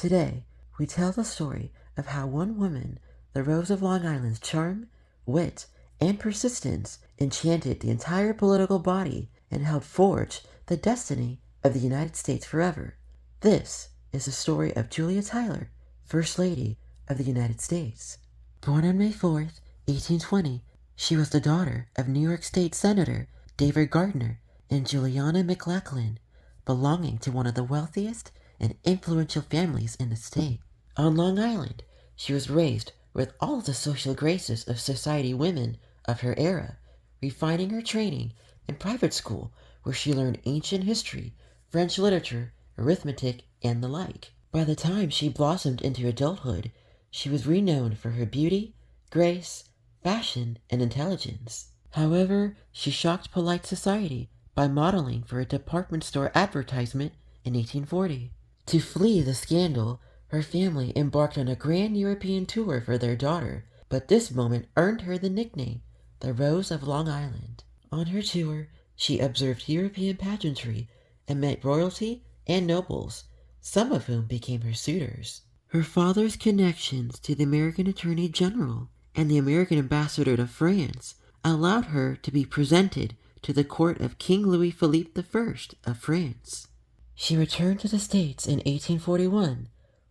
Today, we tell the story of how one woman, the Rose of Long Island's charm, wit, and persistence enchanted the entire political body and helped forge the destiny of the United States forever. This is the story of Julia Tyler, First Lady of the United States. Born on May 4th, 1820, she was the daughter of New York State Senator David Gardiner and Juliana McLachlan, belonging to one of the wealthiest and influential families in the state. On Long Island, she was raised with all the social graces of society women of her era, refining her training in private school where she learned ancient history, French literature, arithmetic, and the like. By the time she blossomed into adulthood, she was renowned for her beauty, grace, fashion, and intelligence. However, she shocked polite society by modeling for a department store advertisement in 1840. To flee the scandal, her family embarked on a grand European tour for their daughter, but this moment earned her the nickname, the Rose of Long Island. On her tour, she observed European pageantry and met royalty and nobles, some of whom became her suitors. Her father's connections to the American Attorney General and the American Ambassador to France allowed her to be presented to the court of King Louis Philippe I of France. She returned to the States in 1841,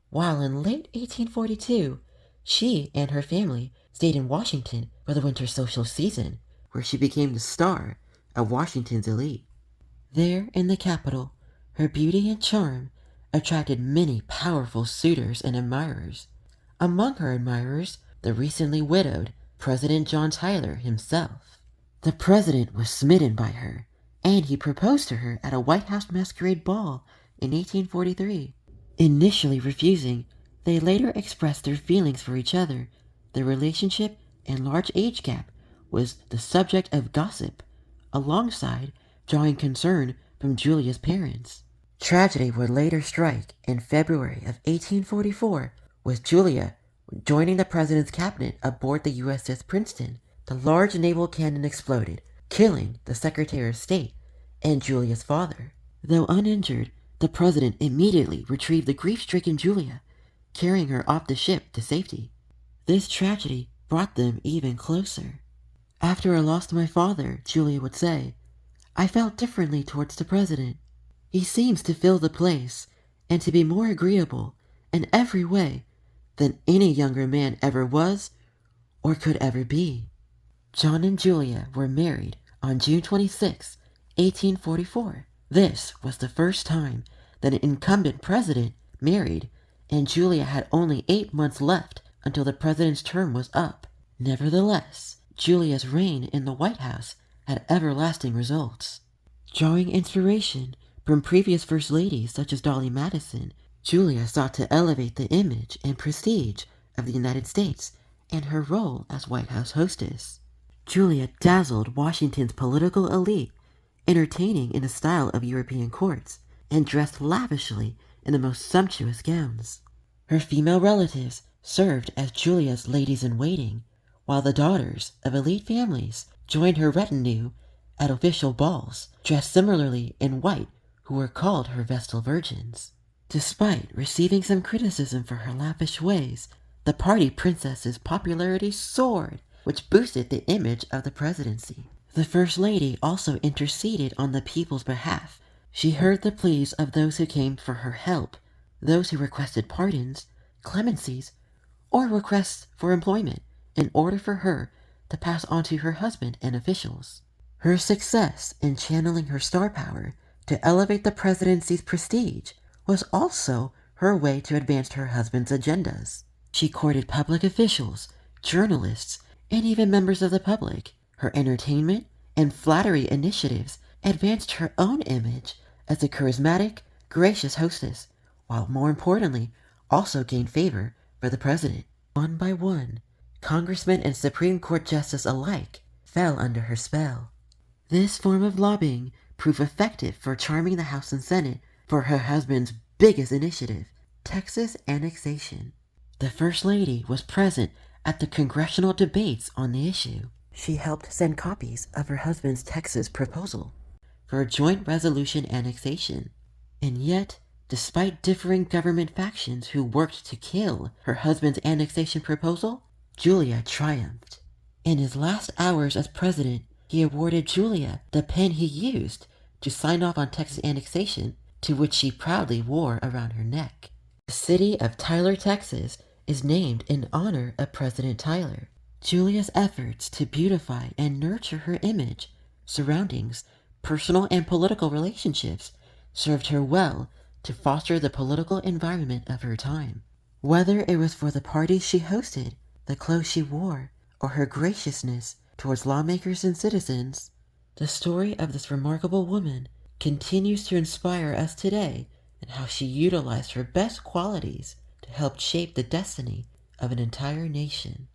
while in late 1842, she and her family stayed in Washington for the winter social season, where she became the star of Washington's elite. There in the capital, her beauty and charm attracted many powerful suitors and admirers. Among her admirers, the recently widowed President John Tyler himself. The president was smitten by her, and he proposed to her at a White House masquerade ball in 1843. Initially refusing, they later expressed their feelings for each other. Their relationship and large age gap was the subject of gossip, alongside drawing concern from Julia's parents. Tragedy would later strike in February of 1844, with Julia joining the president's cabinet aboard the USS Princeton. The large naval cannon exploded, killing the Secretary of State and Julia's father. Though uninjured, the president immediately retrieved the grief-stricken Julia, carrying her off the ship to safety. This tragedy brought them even closer. After I lost my father, Julia would say, I felt differently towards the president. He seems to fill the place and to be more agreeable in every way than any younger man ever was or could ever be. John and Julia were married on June 26, 1844. This was the first time that an incumbent president married, and Julia had only 8 months left until the president's term was up. Nevertheless, Julia's reign in the White House had everlasting results. Drawing inspiration from previous First Ladies such as Dolly Madison, Julia sought to elevate the image and prestige of the United States and her role as White House hostess. Julia dazzled Washington's political elite, entertaining in the style of European courts, and dressed lavishly in the most sumptuous gowns. Her female relatives served as Julia's ladies-in-waiting, while the daughters of elite families joined her retinue at official balls, dressed similarly in white, who were called her Vestal Virgins. Despite receiving some criticism for her lavish ways, the party princess's popularity soared, which boosted the image of the presidency. The First Lady also interceded on the people's behalf. She heard the pleas of those who came for her help, those who requested pardons, clemencies, or requests for employment, in order for her to pass on to her husband and officials. Her success in channeling her star power to elevate the presidency's prestige was also her way to advance her husband's agendas. She courted public officials, journalists, and even members of the public. Her entertainment and flattery initiatives advanced her own image as a charismatic, gracious hostess, while more importantly, also gained favor for the president. One by one, congressmen and Supreme Court justices alike fell under her spell. This form of lobbying proved effective for charming the House and Senate for her husband's biggest initiative, Texas annexation. The First Lady was present at the congressional debates on the issue. She helped send copies of her husband's Texas proposal for a joint resolution annexation. And yet, Despite differing government factions who worked to kill her husband's annexation proposal, Julia triumphed. In his last hours as president, he awarded Julia the pen he used to sign off on Texas annexation, to which she proudly wore around her neck. The city of Tyler, Texas is named in honor of President Tyler. Julia's efforts to beautify and nurture her image, surroundings, personal and political relationships served her well to foster the political environment of her time. Whether it was for the parties she hosted, the clothes she wore, or her graciousness towards lawmakers and citizens, the story of this remarkable woman continues to inspire us today in how she utilized her best qualities to help shape the destiny of an entire nation.